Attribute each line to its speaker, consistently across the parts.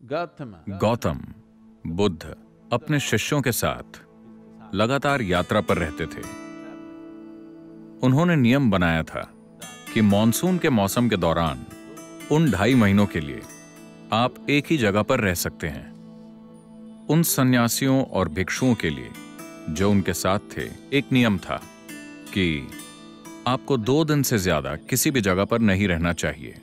Speaker 1: गौतम बुद्ध अपने शिष्यों के साथ लगातार यात्रा पर रहते थे। उन्होंने नियम बनाया था कि मॉनसून के मौसम के दौरान उन 2.5 महीनों के लिए आप एक ही जगह पर रह सकते हैं। उन सन्यासियों और भिक्षुओं के लिए जो उनके साथ थे, एक नियम था कि आपको 2 दिन से ज्यादा किसी भी जगह पर नहीं रहना चाहिए।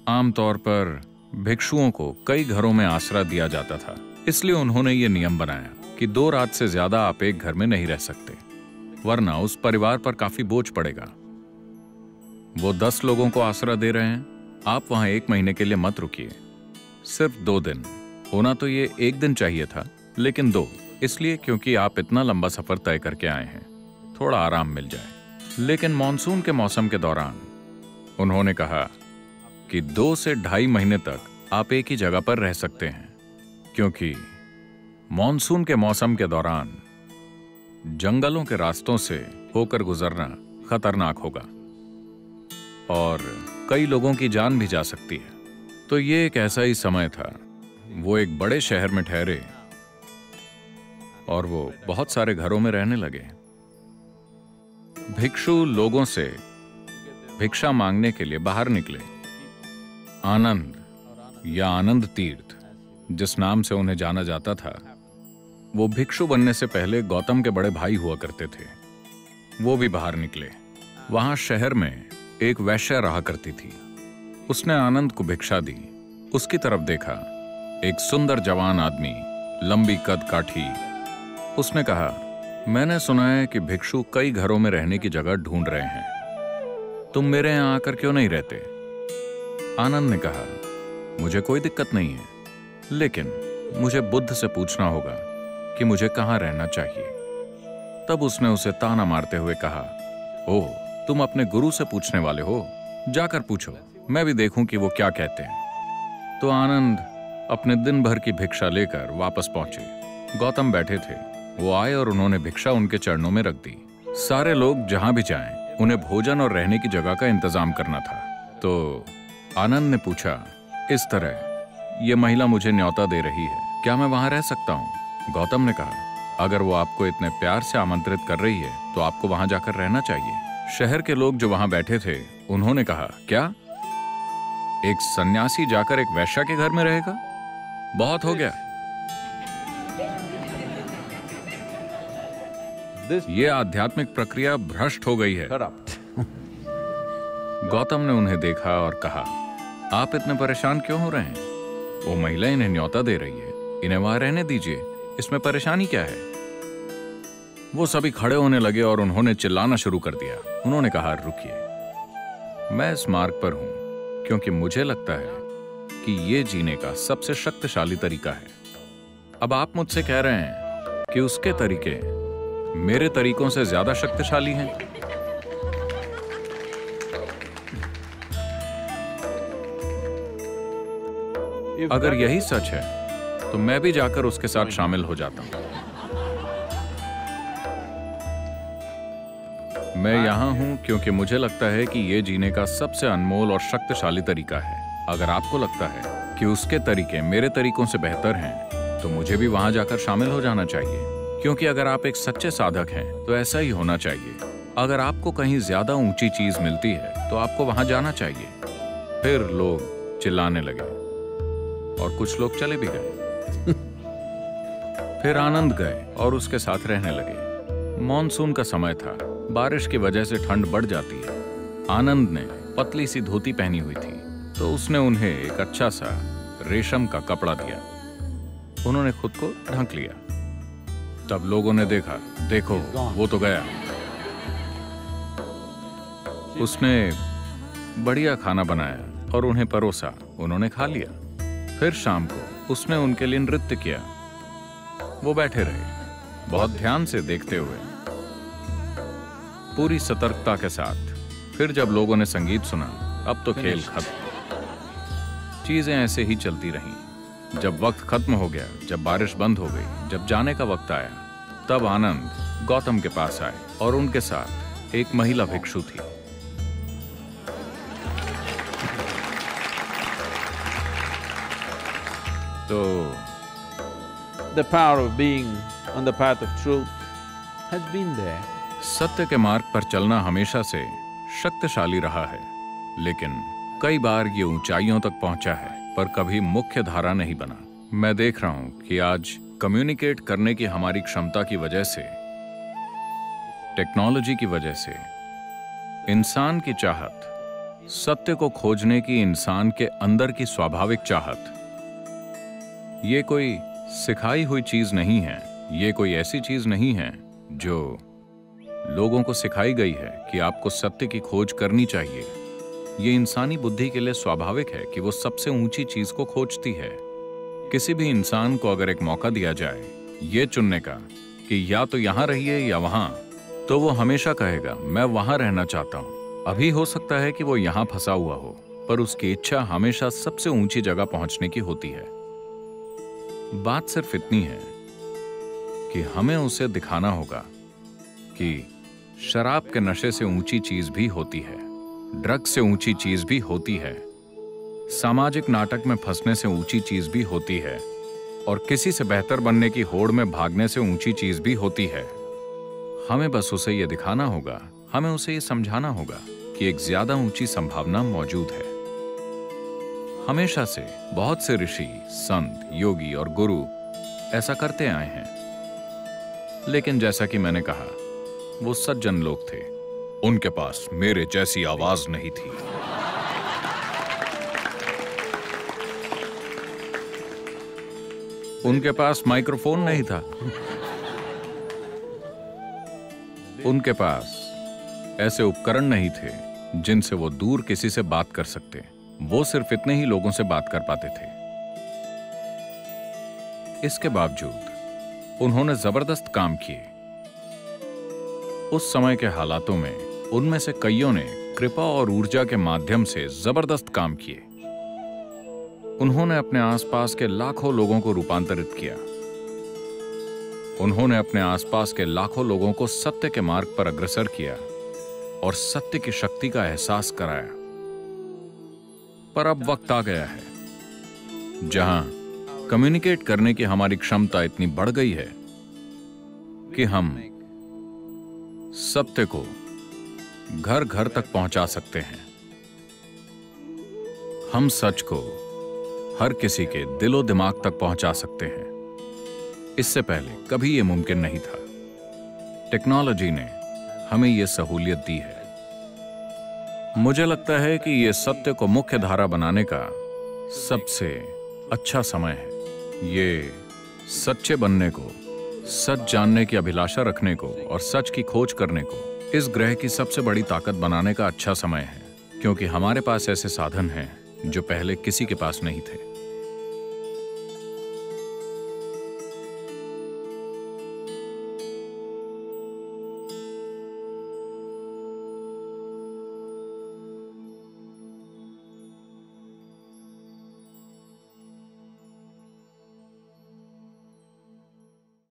Speaker 1: आमतौर पर भिक्षुओं को कई घरों में आसरा दिया जाता था, इसलिए उन्होंने ये नियम बनाया कि 2 रात से ज्यादा आप एक घर में नहीं रह सकते, वरना उस परिवार पर काफी बोझ पड़ेगा। वो 10 लोगों को आसरा दे रहे हैं, आप वहां 1 महीने के लिए मत रुकिए। सिर्फ 2 दिन। होना तो ये 1 दिन चाहिए था, लेकिन 2 इसलिए क्योंकि आप इतना लंबा सफर तय करके आए हैं, थोड़ा आराम मिल जाए। लेकिन मॉनसून के मौसम के दौरान उन्होंने कहा कि 2 से 2.5 महीने तक आप एक ही जगह पर रह सकते हैं, क्योंकि मॉनसून के मौसम के दौरान जंगलों के रास्तों से होकर गुजरना खतरनाक होगा और कई लोगों की जान भी जा सकती है। तो ये एक ऐसा ही समय था। वो एक बड़े शहर में ठहरे और वो बहुत सारे घरों में रहने लगे। भिक्षु लोगों से भिक्षा मांगने के लिए बाहर निकले। आनंद या आनंद तीर्थ, जिस नाम से उन्हें जाना जाता था, वो भिक्षु बनने से पहले गौतम के बड़े भाई हुआ करते थे। वो भी बाहर निकले। वहां शहर में एक वैश्या रहा करती थी। उसने आनंद को भिक्षा दी। उसकी तरफ देखा, एक सुंदर जवान आदमी, लंबी कद काठी। उसने कहा, मैंने सुना है कि भिक्षु कई घरों में रहने की जगह ढूंढ रहे हैं, तुम मेरे यहां आकर क्यों नहीं रहते? आनंद ने कहा, मुझे कोई दिक्कत नहीं है, लेकिन मुझे बुद्ध से पूछना होगा कि मुझे कहां रहना चाहिए। तब उसने उसे ताना मारते हुए कहा, ओह, तुम अपने गुरु से पूछने वाले हो? जाकर पूछो, मैं भी देखूं कि वो क्या कहते हैं। तो आनंद अपने दिन भर की भिक्षा लेकर वापस पहुंचे। गौतम बैठे थे। वो आए और उन्होंने भिक्षा उनके चरणों में रख दी। सारे लोग जहां भी जाएं, उन्हें भोजन और रहने की जगह का इंतजाम करना था। तो आनंद ने पूछा, इस तरह ये महिला मुझे न्योता दे रही है, क्या मैं वहां रह सकता हूं? गौतम ने कहा, अगर वो आपको इतने प्यार से आमंत्रित कर रही है तो आपको वहां जाकर रहना चाहिए। शहर के लोग जो वहां बैठे थे, उन्होंने कहा, क्या एक सन्यासी जाकर एक वैश्या के घर में रहेगा? बहुत हो गया। ये आध्यात्मिक प्रक्रिया भ्रष्ट हो गई है। गौतम ने उन्हें देखा और कहा, आप इतने परेशान क्यों हो रहे हैं? वो महिला इन्हें न्योता दे रही है, इन्हें वहां रहने दीजिए, इसमें परेशानी क्या है? वो सभी खड़े होने लगे और उन्होंने चिल्लाना शुरू कर दिया। उन्होंने कहा, रुकिए, मैं इस मार्ग पर हूं क्योंकि मुझे लगता है कि ये जीने का सबसे शक्तिशाली तरीका है। अब आप मुझसे कह रहे हैं कि उसके तरीके मेरे तरीकों से ज्यादा शक्तिशाली हैं। अगर यही सच है तो मैं भी जाकर उसके साथ शामिल हो जाता हूं। मैं यहां हूं क्योंकि मुझे लगता है कि यह जीने का सबसे अनमोल और शक्तिशाली तरीका है। अगर आपको लगता है कि उसके तरीके मेरे तरीकों से बेहतर हैं, तो मुझे भी वहां जाकर शामिल हो जाना चाहिए। क्योंकि अगर आप एक सच्चे साधक हैं तो ऐसा ही होना चाहिए। अगर आपको कहीं ज्यादा ऊंची चीज मिलती है तो आपको वहां जाना चाहिए। फिर लोग चिल्लाने लगे और कुछ लोग चले भी गए। फिर आनंद गए और उसके साथ रहने लगे। मॉनसून का समय था, बारिश की वजह से ठंड बढ़ जाती है। आनंद ने पतली सी धोती पहनी हुई थी, तो उसने उन्हें एक अच्छा सा रेशम का कपड़ा दिया। उन्होंने खुद को ढक लिया। तब लोगों ने देखा, देखो वो तो गया। उसने बढ़िया खाना बनाया और उन्हें परोसा। उन्होंने खा लिया। फिर शाम को उसने उनके लिए नृत्य किया। वो बैठे रहे, बहुत ध्यान से देखते हुए, पूरी सतर्कता के साथ। फिर जब लोगों ने संगीत सुना, अब तो खेल खत्म। चीजें ऐसे ही चलती रहीं। जब वक्त खत्म हो गया, जब बारिश बंद हो गई, जब जाने का वक्त आया, तब आनंद गौतम के पास आए और उनके साथ एक महिला भिक्षु थी। तो
Speaker 2: the power of being on the path of truth has been there.
Speaker 1: सत्य के मार्ग पर चलना हमेशा से शक्तिशाली रहा है, लेकिन कई बार ये ऊंचाइयों तक पहुंचा है पर कभी मुख्य धारा नहीं बना। मैं देख रहा हूं कि आज कम्युनिकेट करने की हमारी क्षमता की वजह से, टेक्नोलॉजी की वजह से, इंसान की चाहत, सत्य को खोजने की इंसान के अंदर की स्वाभाविक चाहत, ये कोई सिखाई हुई चीज नहीं है। ये कोई ऐसी चीज नहीं है जो लोगों को सिखाई गई है कि आपको सत्य की खोज करनी चाहिए। ये इंसानी बुद्धि के लिए स्वाभाविक है कि वो सबसे ऊंची चीज को खोजती है। किसी भी इंसान को अगर एक मौका दिया जाए ये चुनने का कि या तो यहां रहिए या वहां, तो वो हमेशा कहेगा मैं वहां रहना चाहता हूं। अभी हो सकता है कि वो यहां फंसा हुआ हो, पर उसकी इच्छा हमेशा सबसे ऊंची जगह पहुंचने की होती है। बात सिर्फ इतनी है कि हमें उसे दिखाना होगा कि शराब के नशे से ऊंची चीज भी होती है, ड्रग से ऊंची चीज भी होती है, सामाजिक नाटक में फंसने से ऊंची चीज भी होती है, और किसी से बेहतर बनने की होड़ में भागने से ऊंची चीज भी होती है। हमें बस उसे यह दिखाना होगा, हमें उसे यह समझाना होगा कि एक ज्यादा ऊंची संभावना मौजूद है। हमेशा से बहुत से ऋषि, संत, योगी और गुरु ऐसा करते आए हैं, लेकिन जैसा कि मैंने कहा, वो सज्जन लोग थे। उनके पास मेरे जैसी आवाज नहीं थी। उनके पास माइक्रोफोन नहीं था। उनके पास ऐसे उपकरण नहीं थे जिनसे वो दूर किसी से बात कर सकते। वो सिर्फ इतने ही लोगों से बात कर पाते थे। इसके बावजूद उन्होंने जबरदस्त काम किए। उस समय के हालातों में उनमें से कईयों ने कृपा और ऊर्जा के माध्यम से जबरदस्त काम किए। उन्होंने अपने आसपास के लाखों लोगों को रूपांतरित किया। उन्होंने अपने आसपास के लाखों लोगों को सत्य के मार्ग पर अग्रसर किया और सत्य की शक्ति का एहसास कराया। पर अब वक्त आ गया है जहां कम्युनिकेट करने की हमारी क्षमता इतनी बढ़ गई है कि हम सत्य को घर घर तक पहुंचा सकते हैं। हम सच को हर किसी के दिलो दिमाग तक पहुंचा सकते हैं। इससे पहले कभी यह मुमकिन नहीं था। टेक्नोलॉजी ने हमें यह सहूलियत दी है। मुझे लगता है कि यह सत्य को मुख्य धारा बनाने का सबसे अच्छा समय है। ये सच्चे बनने को, सच जानने की अभिलाषा रखने को और सच की खोज करने को इस ग्रह की सबसे बड़ी ताकत बनाने का अच्छा समय है, क्योंकि हमारे पास ऐसे साधन हैं जो पहले किसी के पास नहीं थे।